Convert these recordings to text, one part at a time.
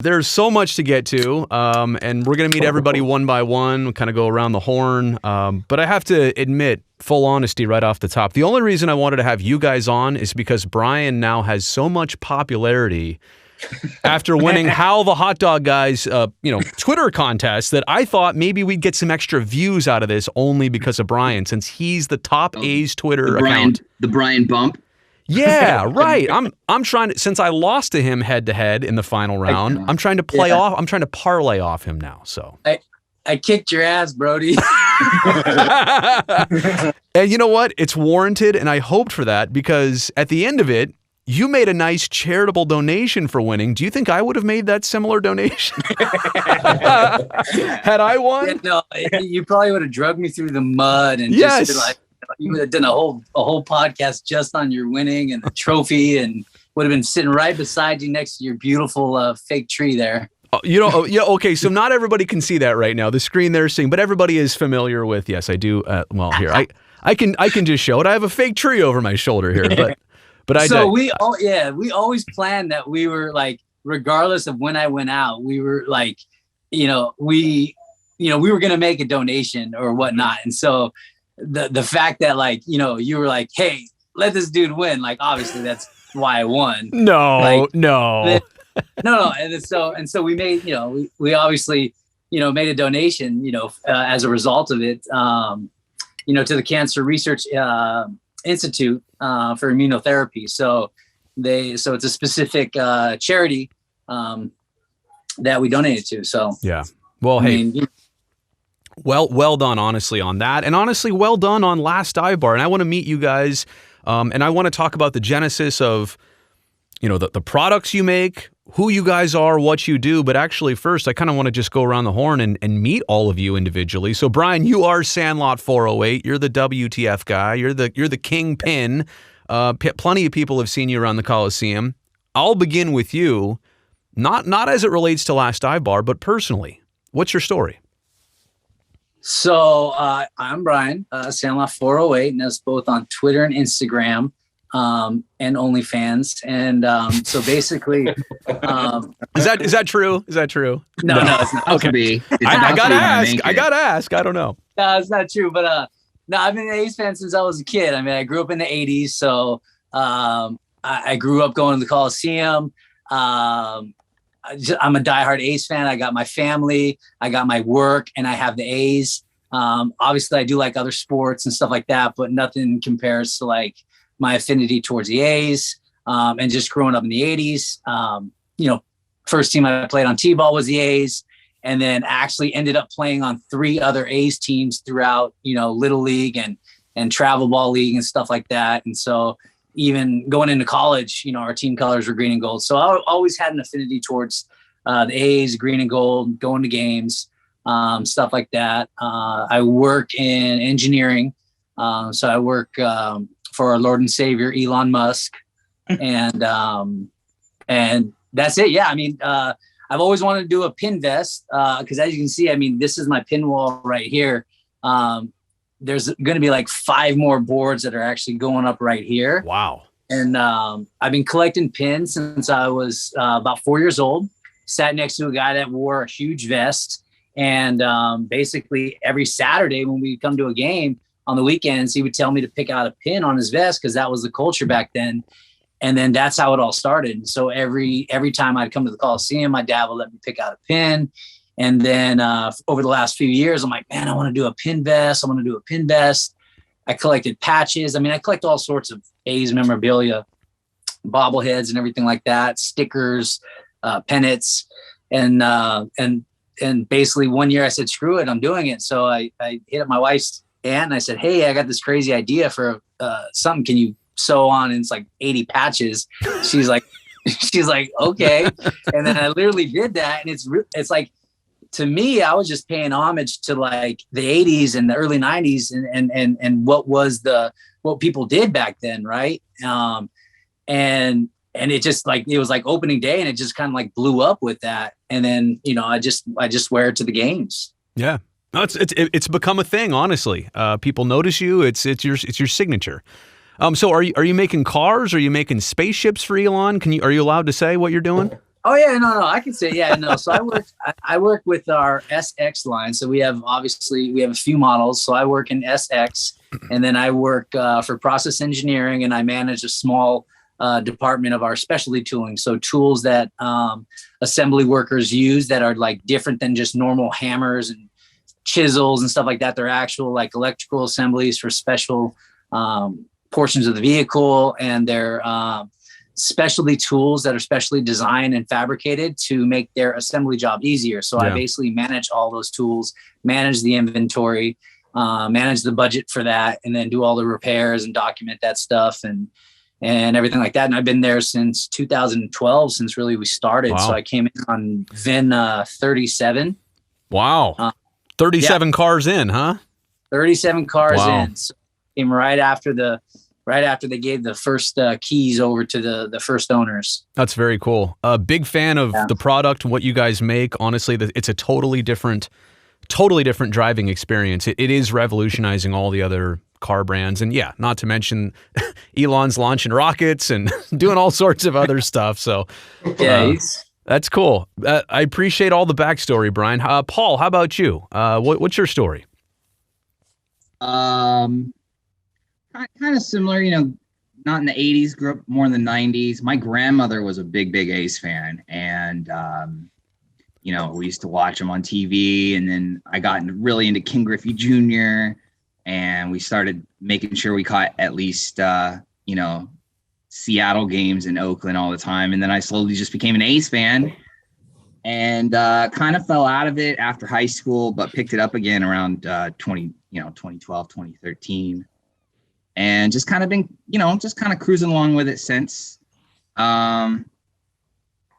There's so much to get to, and we're going to meet everybody one by one. We'll kind of go around the horn. But I have to admit, full honesty right off the top, the only reason I wanted to have you guys on is because Brian now has so much popularity after winning Hal the Hot Dog Guy's Twitter contest that I thought maybe we'd get some extra views out of this only because of Brian, since he's the top A's Twitter account. The Brian bump. Yeah, right. I'm trying to, since I lost to him head to head in the final round, I'm trying to I'm trying to parlay off him now. So I kicked your ass, Brody. And you know what? It's warranted, and I hoped for that because at the end of it, you made a nice charitable donation for winning. Do you think I would have made that similar donation had I won? Yeah, no, you probably would have drugged me through the mud and Yes. just been like, you would have done a whole podcast just on your winning and the trophy, and would have been sitting right beside you next to your beautiful fake tree there. Yeah, okay, so not everybody can see that right now. The screen they're seeing, but everybody is familiar with, yes, I do. Well, here, I can just show it. I have a fake tree over my shoulder here, but we always planned that we were like, regardless of when I went out, we were like, we were going to make a donation or whatnot. And so the fact that like, you were like, hey, let this dude win. Like, obviously that's why I won. No. No. And so we made, we obviously, made a donation, as a result of it, to the Cancer Research Institute for immunotherapy. So it's a specific charity that we donated to. So yeah. Well, well done, honestly, on that, and honestly, well done on Last Dive Bar. And I want to meet you guys, and I want to talk about the genesis of, the products you make, who you guys are, what you do. But actually, first, I kind of want to just go around the horn and meet all of you individually. So, Brian, you are Sandlot 408. You're the WTF guy. You're the kingpin. Plenty of people have seen you around the Coliseum. I'll begin with you, not as it relates to Last Dive Bar, but personally. What's your story? So I'm Brian, Sandlot 408, and that's both on Twitter and Instagram, and OnlyFans. And so basically, is that true? Is that true? No, it's not. Okay. I gotta ask. I don't know. No, it's not true. But no, I've been an A's fan since I was a kid. I mean, I grew up in the 80s. So I grew up going to the Coliseum. I'm a diehard A's fan. I got my family, I got my work, and I have the A's. Obviously, I do like other sports and stuff like that, but nothing compares to like my affinity towards the A's. And just growing up in the 80s, first team I played on T-ball was the A's, and then actually ended up playing on 3 other A's teams throughout, Little League and Travel Ball League and stuff like that. And so even going into college, our team colors were green and gold. So I always had an affinity towards the A's, green and gold, going to games, stuff like that. I work in engineering. So I work for our Lord and Savior, Elon Musk. And that's it. Yeah. I mean, I've always wanted to do a pin vest because as you can see, I mean, this is my pin wall right here. There's going to be like 5 more boards that are actually going up right here. Wow. And I've been collecting pins since I was about 4 years old. Sat next to a guy that wore a huge vest. And basically every Saturday when we come to a game on the weekends, he would tell me to pick out a pin on his vest because that was the culture back then. And then that's how it all started. So every time I'd come to the Coliseum, my dad would let me pick out a pin. And then over the last few years, I'm like, man, I want to do a pin vest. I want to do a pin vest. I collected patches. I mean, I collect all sorts of A's memorabilia, bobbleheads and everything like that, stickers, pennants. And basically one year I said, screw it, I'm doing it. So I hit up my wife's aunt and I said, hey, I got this crazy idea for something. Can you sew on? And it's like 80 patches. She's like, okay. And then I literally did that. And it's like, to me, I was just paying homage to like the 80s and the early 90s and what people did back then, right? And it just like it was like opening day, and it just kind of like blew up with that. And then I just wear it to the games. Yeah, no, it's become a thing. Honestly, people notice you. It's your signature. So are you making cars? Are you making spaceships for Elon? Are you allowed to say what you're doing? Oh yeah, no, I can say yeah, no. So I work with our SX line. So we have a few models. So I work in SX, and then I work for process engineering, and I manage a small department of our specialty tooling. So tools that assembly workers use that are like different than just normal hammers and chisels and stuff like that. They're actual like electrical assemblies for special portions of the vehicle, and they're specialty tools that are specially designed and fabricated to make their assembly job easier. So I basically manage all those tools, manage the inventory, manage the budget for that, and then do all the repairs and document that stuff and everything like that. And I've been there since 2012, since really we started. Wow. So I came in on VIN 37. Wow. 37 cars in, huh? 37 cars Wow. in. So came right after they gave the first keys over to the first owners. That's very cool. A big fan of the product, what you guys make. Honestly, it's a totally different driving experience. It is revolutionizing all the other car brands. And yeah, not to mention Elon's launching rockets and doing all sorts of other stuff. So that's cool. I appreciate all the backstory, Brian. Paul, how about you? What's your story? Kind of similar, not in the 80s, grew up more in the 90s. My grandmother was a big Ace fan. And, we used to watch them on TV. And then I got really into Ken Griffey Jr. And we started making sure we caught at least, Seattle games in Oakland all the time. And then I slowly just became an A's fan and kind of fell out of it after high school, but picked it up again around 2012, 2013. And just kind of been, just kind of cruising along with it since. Off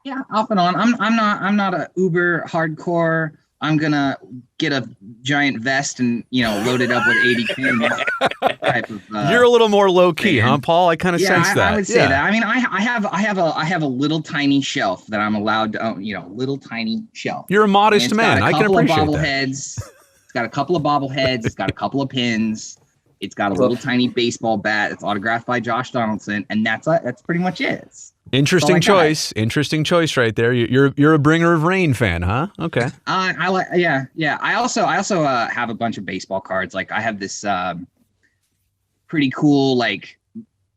and on. I'm not a uber hardcore. I'm gonna get a giant vest and load it up with 80 pins type of. You're a little more low key, huh, Paul? I kind of sense that. I would say that. I mean, I have a little tiny shelf that I'm allowed to own. Little tiny shelf. You're a modest man. I can appreciate that. It's got a couple of bobbleheads. It's got a couple of pins. It's got a little tiny baseball bat. It's autographed by Josh Donaldson, and that's pretty much it. Interesting choice. Interesting choice right there. You're a Bringer of Rain fan, huh? Okay. I like. Yeah. I also have a bunch of baseball cards. Like I have this pretty cool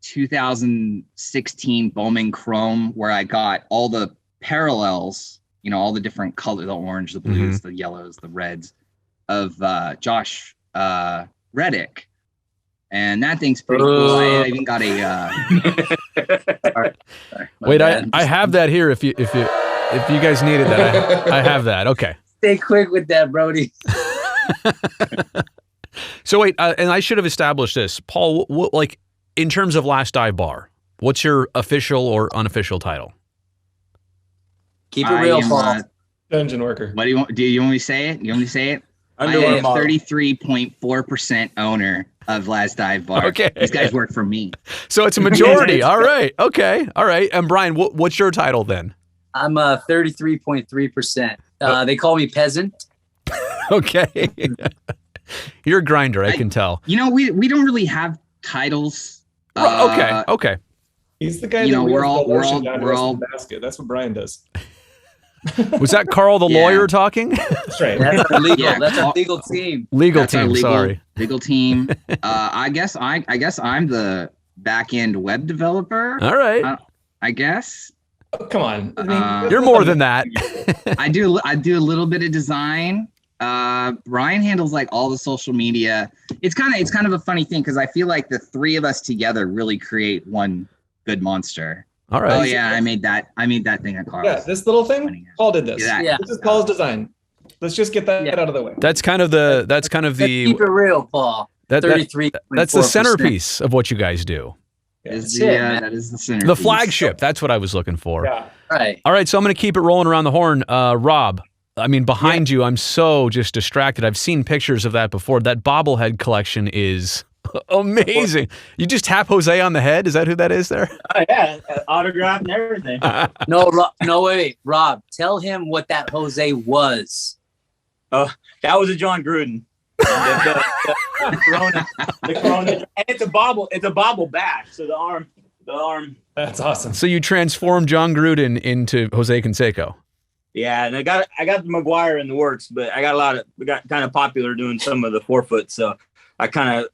2016 Bowman Chrome where I got all the parallels. All the different colors: the orange, the blues, the yellows, the reds of Josh Reddick. And that thing's pretty cool. I even got a. Wait, I have that here. If you guys needed that, I have that. Okay. Stay quick with that, Brody. So wait, and I should have established this, Paul. What, in terms of Last Dive Bar, what's your official or unofficial title? Keep it real, Paul. Dungeon worker. What do you want? Do you want me to say it? You want me to say it? I am 33.4% owner of Last Dive Bar. Okay. These guys work for me. So it's a majority. All right. Okay. All right. And Brian, what's your title then? I'm 33.3%. They call me peasant. Okay. You're a grinder, I can tell. We don't really have titles. Okay. He's the guy that we're all the basket. That's what Brian does. Was that Carl the lawyer talking? That's right. That's our legal team. Legal team. Legal team. I guess I'm the back end web developer. All right. I guess. Oh, come on. You're more than that. I do a little bit of design. Brian handles all the social media. It's kind of a funny thing because I feel like the three of us together really create one good monster. All right. Oh yeah, I made that thing at Carl's. Yeah, this little thing. Paul did this. Yeah. This is Paul's design. Let's just get that out of the way. That's kind of the. Keep it real, Paul. 33. That's the centerpiece of what you guys do. That is the centerpiece. The flagship. That's what I was looking for. Yeah. Right. All right. So I'm going to keep it rolling around the horn. Rob, behind you, I'm so just distracted. I've seen pictures of that before. That bobblehead collection is amazing. You just tap Jose on the head? Is that who that is there? Oh, yeah. Autograph and everything. No, wait. Rob, tell him what that Jose was. That was a John Gruden. The Corona. And it's a bobble back. So the arm That's awesome. So you transformed John Gruden into Jose Canseco. Yeah, and I got the McGuire in the works, but we got kind of popular doing some of the 4-foot, so I kind of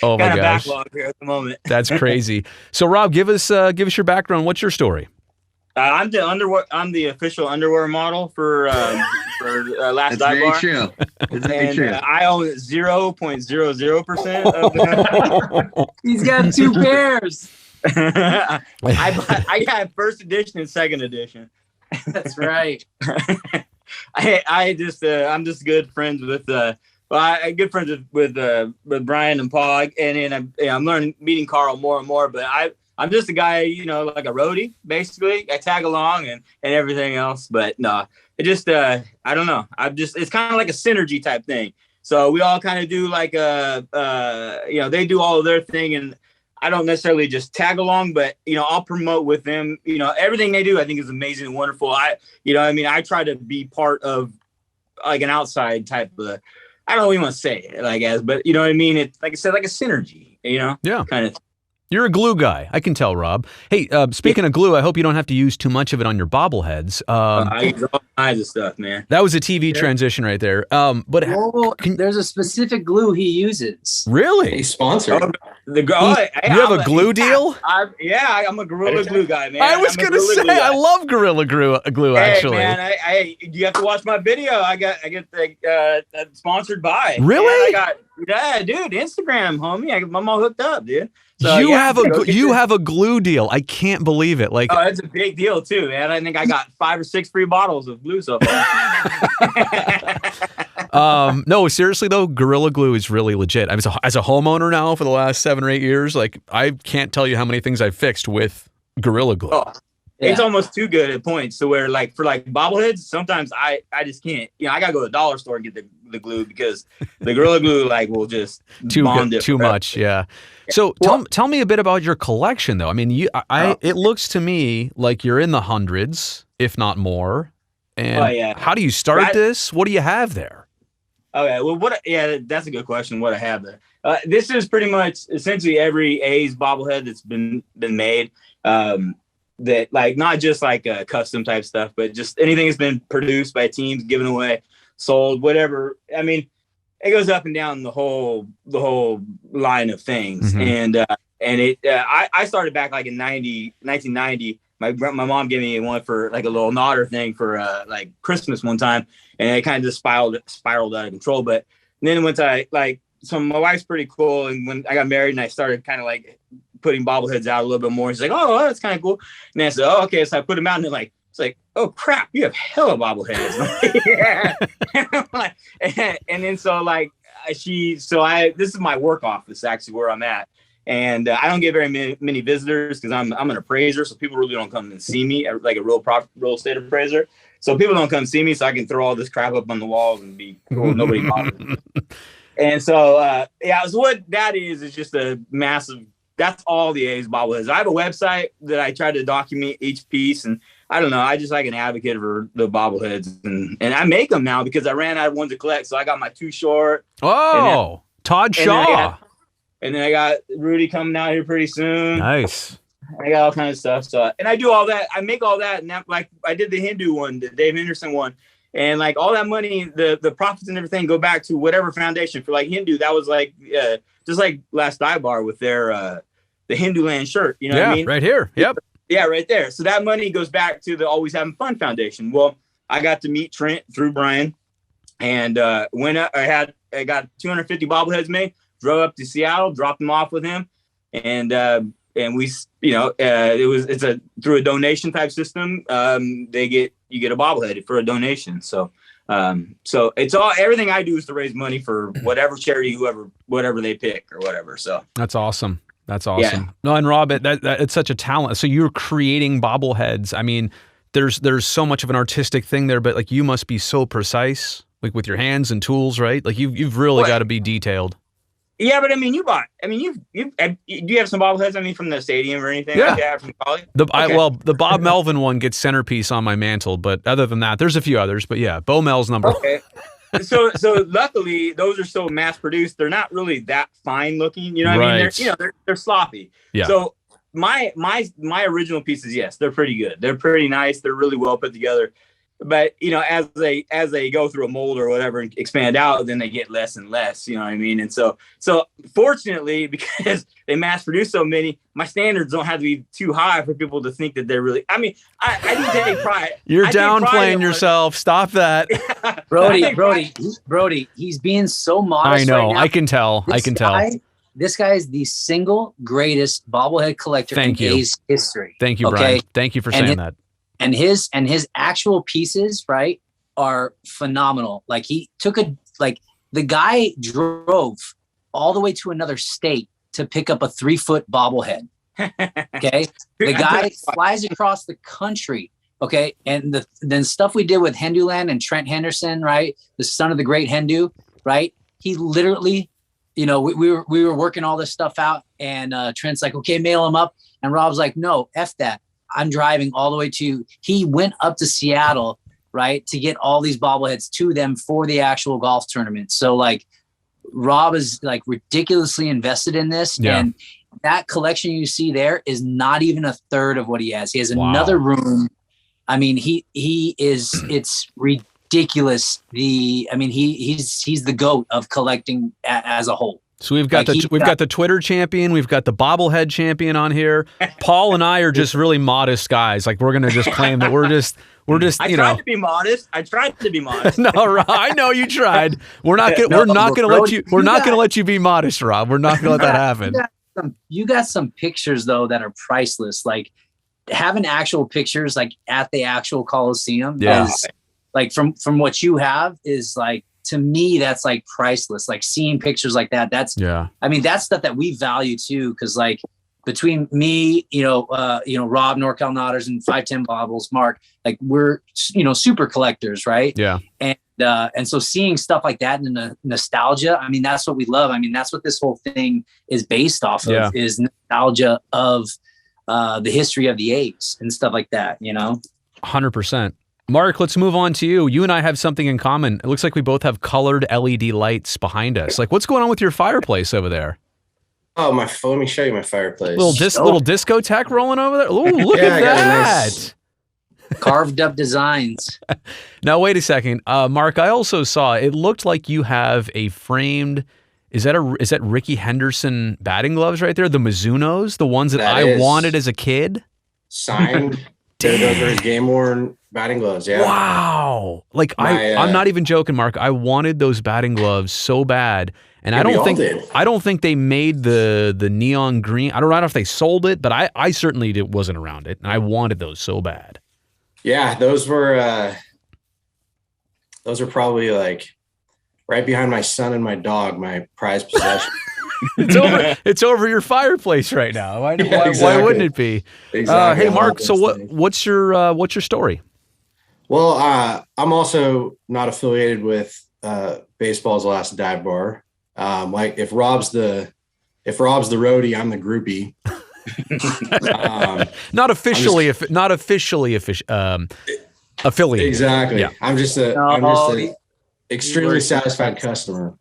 Oh my gosh, backlog here at the moment. that's crazy. So Rob, give us your background. What's your story? I'm the official underwear model for Last That's Dive very Bar. true. That's very And true. I own 0.00% of the. He's got 2 pairs. I got first edition and second edition. That's right. I'm just good friends with I'm good friends with Brian and Paul, and I'm meeting Carl more and more. But I'm just a guy, like a roadie, basically. I tag along and everything else. But no, it just I don't know. It's kind of like a synergy type thing. So we all kind of do like they do all of their thing, and I don't necessarily just tag along, but I'll promote with them. Everything they do, I think, is amazing and wonderful. I try to be part of like an outside type of. I don't even want to say it, I guess, but you know what I mean. It's like I said, like a synergy. Yeah, kind of. You're a glue guy. I can tell, Rob. Hey, speaking of glue, I hope you don't have to use too much of it on your bobbleheads. I use all kinds of stuff, man. That was a TV transition right there. But There's a specific glue he uses. really, He's sponsored. you have a glue deal? I'm a Gorilla Glue guy, man. I was gonna say I love Gorilla Glue. Hey, Actually, man, you have to watch my video. I get sponsored by. Really? Man, dude, Instagram, homie. I'm all hooked up, dude. So, you have go have a glue deal. I can't believe it. Like, oh, it's a big deal too, man. I think I got 5 or 6 free bottles of glue so far. no, seriously though, Gorilla Glue is really legit. I was as a homeowner now for the last 7 or 8 years. Like, I can't tell you how many things I've fixed with Gorilla Glue. Oh, it's almost too good at points to where, like, for like bobbleheads, sometimes I just can't. I gotta go to the dollar store and get the glue because the Gorilla Glue will just bond it too forever. much. Yeah. So tell me a bit about your collection, though. I mean, it looks to me like you're in the hundreds, if not more. And how do you start this? What do you have there? Okay, well, that's a good question. What I have there. This is pretty much essentially every A's bobblehead that's been made. That, like, not just like custom type stuff, but just anything that's been produced by teams, given away, sold, whatever. I mean, it goes up and down the whole line of things. Mm-hmm. And I started back like in 1990. My mom gave me one for like a little nodder thing for like Christmas one time, and it kind of just spiraled out of control. But then once so my wife's pretty cool, and when I got married and I started kind of like putting bobbleheads out a little bit more, she's like, "Oh, that's kind of cool." And then I said, "Oh, okay." So I put them out, and they're it's like, "Oh crap, you have hella bobbleheads." Yeah. And then so this is my work office, actually, where I'm at. And I don't get very many visitors because I'm an appraiser, so people really don't come and see me, like a real estate appraiser. So people don't come see me, so I can throw all this crap up on the walls and be cool. Nobody bothers me. And so, so what that is just a massive. That's all the A's bobbleheads. I have a website that I try to document each piece, and I don't know. I just like an advocate for the bobbleheads, and I make them now because I ran out of ones to collect. So I got my Too Short. Oh, Todd Shaw. And then I got Rudy coming out here pretty soon. Nice. I got all kinds of stuff. So, and I do all that. I make all that. And that, like, I did the Hindu one, the Dave Henderson one. And like all that money, the profits and everything go back to whatever foundation. For like Hindu, that was like just like Last Dive Bar with their the Hindu Land shirt. You know what I mean? Right here. Yep. Yeah, right there. So that money goes back to the Always Having Fun Foundation. Well, I got to meet Trent through Brian, and went up. I got 250 bobbleheads made. Drove up to Seattle, dropped them off with him, and we, it's through a donation type system. You get a bobblehead for a donation. So it's everything I do is to raise money for whatever charity, whatever they pick or whatever. So that's awesome. Yeah. No, and Rob, that it's such a talent. So you're creating bobbleheads. I mean, there's so much of an artistic thing there, but like you must be so precise, like with your hands and tools, right? Like you've really got to be detailed. Yeah, but I mean, do you have some bobbleheads? From the stadium or anything like that from college? The Bob Melvin one gets centerpiece on my mantle, but other than that, there's a few others. But yeah, Bo Mel's number one. So luckily those are so mass produced. They're not really that fine looking. You know what I mean? They're sloppy. Yeah. So my original pieces, yes, they're pretty good. They're pretty nice. They're really well put together. But as they go through a mold or whatever and expand out, then they get less and less. You know what I mean? And so fortunately, because they mass produce so many, my standards don't have to be too high for people to think that they're really. I mean, I do take pride. You're downplaying yourself. Stop that. Brody, he's being so modest. I know. Right now. I can tell. This guy is the single greatest bobblehead collector in A's history. Thank you, Brian. Thank you for saying that. And his actual pieces, right, are phenomenal. Like the guy drove all the way to another state to pick up a 3-foot bobblehead. Okay. The guy flies across the country. Okay. And then stuff we did with Henduland and Trent Henderson, right? The son of the great Hendu, right? He literally, we were working all this stuff out, and Trent's like, okay, mail him up. And Rob's like, no, F that. I'm driving all the way he went up to Seattle, right, to get all these bobbleheads to them for the actual golf tournament. So like Rob is like ridiculously invested in this. Yeah. And that collection you see there is not even a third of what he has. He has another room. I mean, it's ridiculous. He's the GOAT of collecting as a whole. So we've got the Twitter champion, we've got the bobblehead champion on here. Paul and I are just really modest guys. Like, we're gonna just claim that we're just I tried to be modest. No, Rob, I know you tried. We're not gonna let you be modest, Rob. We're not gonna let that happen. You got some pictures though that are priceless. Like having actual pictures like at the actual Coliseum is like from what you have is like, to me, that's like priceless. Like seeing pictures like that, that's stuff that we value too. Cause like between me, Rob, NorCal Nodders, and 510 Bobbles, Mark, like we're, super collectors. Right. Yeah. And so seeing stuff like that and the nostalgia, I mean, that's what we love. I mean, that's what this whole thing is based off of, is nostalgia of the history of the A's and stuff like that, 100%. Mark, let's move on to you. You and I have something in common. It looks like we both have colored LED lights behind us. Like, what's going on with your fireplace over there? Oh, let me show you my fireplace. Little discotheque rolling over there. Oh, look at that. Nice carved up designs. Now, wait a second. Mark, I also saw, it looked like you have a framed, is that Ricky Henderson batting gloves right there? The Mizunos, the ones that I wanted as a kid? Signed. Those are his game-worn batting gloves, yeah. Wow. Like, I'm not even joking, Mark. I wanted those batting gloves so bad. And I don't think they made the neon green. I don't know if they sold it, but I certainly wasn't around it. And I wanted those so bad. Yeah, those were probably like right behind my son and my dog, my prized possession. It's over your fireplace right now. Why wouldn't it be? Exactly. Hey, Mark. So what's your story? Well, I'm also not affiliated with baseball's last dive bar. Like if Rob's the roadie, I'm the groupie. Not officially affiliated. Exactly. Yeah. I'm just an extremely satisfied customer.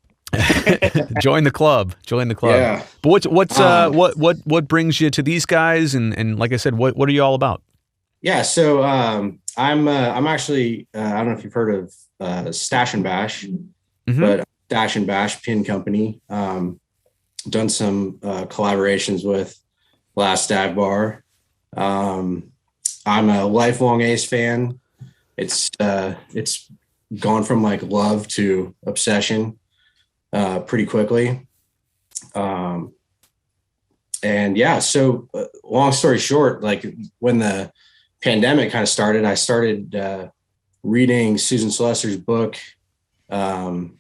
Join the club. Yeah. But what brings you to these guys? And like I said, what are you all about? Yeah. So I'm actually I don't know if you've heard of Stash and Bash, but Stash and Bash Pin Company. Done some collaborations with Last Dive Bar. I'm a lifelong A's fan. It's gone from like love to obsession pretty quickly. And yeah, so long story short, like when the pandemic kind of started, I started reading Susan Slusser's book to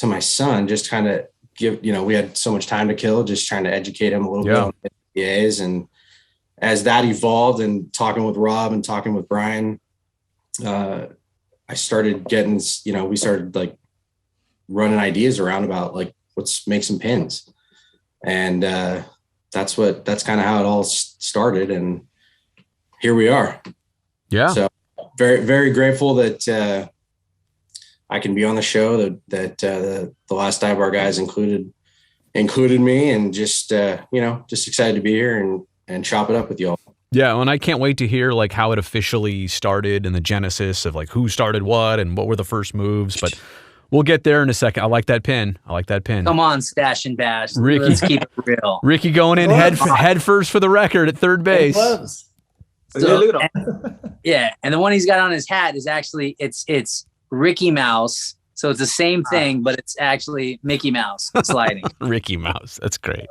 my son, just kind of we had so much time to kill, just trying to educate him a little bit on NBAs. And as that evolved and talking with Rob and talking with Brian, I started getting, we started like running ideas around about like, let's make some pins. And that's kind of how it all started. And here we are. Yeah. So very, very grateful that I can be on the show, that the Last Dive Bar guys included me, and just excited to be here and and chop it up with y'all. Yeah, and I can't wait to hear like how it officially started and the genesis of like who started what and what were the first moves. But we'll get there in a second. I like that pin. Come on, Stash and Bash. Ricky. Let's keep it real. Ricky going in head first for the record at third base. So, and the one he's got on his hat is actually it's Ricky Mouse. So it's the same thing, but it's actually Mickey Mouse sliding. Ricky Mouse. That's great.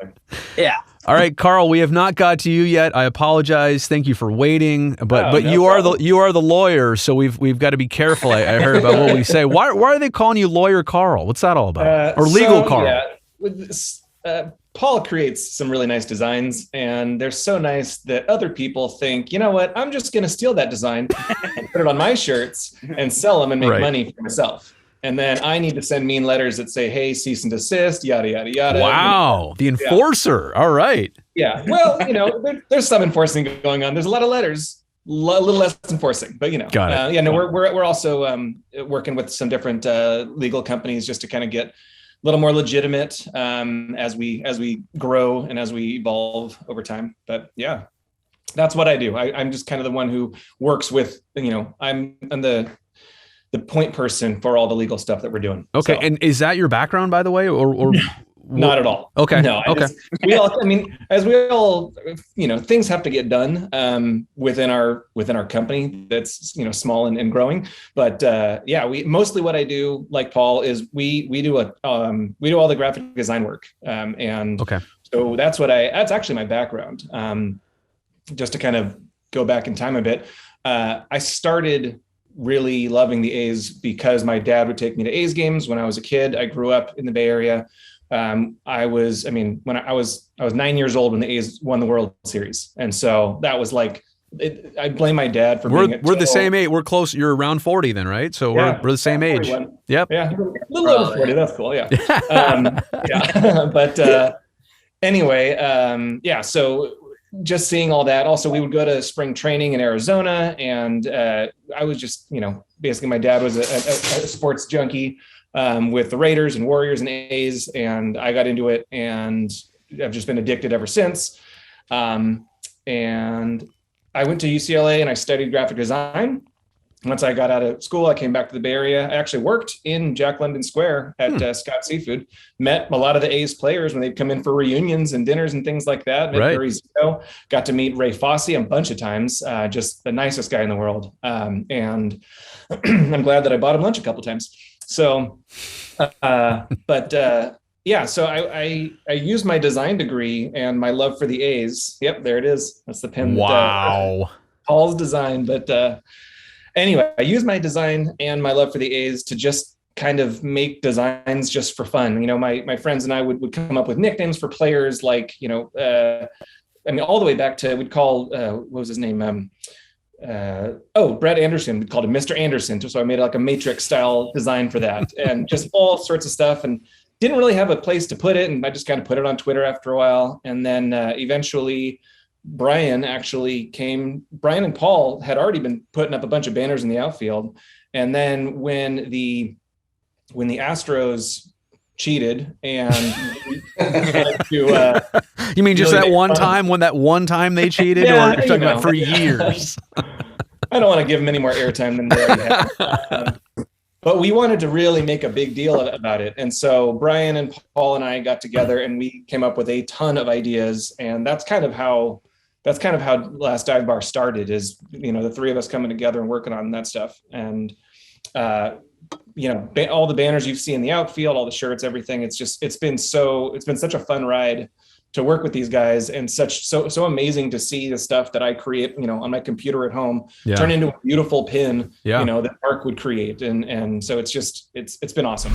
Yeah. All right, Carl, we have not got to you yet. I apologize. Thank you for waiting. But no you problem. are the lawyer, so we've got to be careful. I heard about what we say. Why are they calling you Lawyer Carl? What's that all about? Or Legal Carl? Yeah, with this, Paul creates some really nice designs, and they're so nice that other people think, you know what, I'm just going to steal that design and put it on my shirts and sell them and make money for myself. And then I need to send mean letters that say, hey, cease and desist, yada, yada, yada. Wow. The enforcer. Yeah. All right. Yeah. Well, there's some enforcing going on. There's a lot of letters, a little less enforcing, but Got it. we're also working with some different legal companies just to kind of get a little more legitimate as we grow and as we evolve over time. But yeah, that's what I do. I'm just kind of the one who works with, I'm the point person for all the legal stuff that we're doing. Okay. So, and is that your background, by the way, or not at all? Okay. No. Things have to get done within our company that's small and growing. But we mostly what I do, like Paul, is we do all the graphic design work. So that's actually my background. Just to kind of go back in time a bit, I started really loving the A's because my dad would take me to A's games when I was a kid. I grew up in the Bay Area. When I was 9 years old when the A's won the World Series. And so that was like, I blame my dad for we're the same age. We're close. You're around 40 then, right? So we're the same age. 41. Yep. Yeah. A little over 40. That's cool. Yeah. But anyway, so just seeing all that. Also, we would go to spring training in Arizona, and I was just, basically my dad was a sports junkie with the Raiders and Warriors and A's, and I got into it, and I've just been addicted ever since. And I went to UCLA and I studied graphic design. Once I got out of school, I came back to the Bay Area. I actually worked in Jack London Square at Scott Seafood, met a lot of the A's players when they'd come in for reunions and dinners and things like that. Got to meet Ray Fosse a bunch of times, just the nicest guy in the world. And I'm glad that I bought him lunch a couple of times. So, so I used my design degree and my love for the A's. Yep, there it is. That's the pin. Wow. Paul's design, but anyway, I use my design and my love for the A's to just kind of make designs just for fun. My friends and I would come up with nicknames for players like, all the way back to, we'd call, what was his name? Brett Anderson. We'd call him Mr. Anderson. So I made like a Matrix style design for that and just all sorts of stuff, and didn't really have a place to put it. And I just kind of put it on Twitter after a while. And then eventually Brian and Paul had already been putting up a bunch of banners in the outfield. And then when the Astros cheated and you mean just that one time they cheated, or you're talking about for years? I don't want to give them any more airtime than they already have. But we wanted to really make a big deal about it. And so Brian and Paul and I got together and we came up with a ton of ideas. And that's kind of how Last Dive Bar started, is, the three of us coming together and working on that stuff. And, all the banners you've seen in the outfield, all the shirts, everything. It's been such a fun ride to work with these guys, and so amazing to see the stuff that I create, on my computer at home, turn into a beautiful pin, that Mark would create. And so it's been awesome.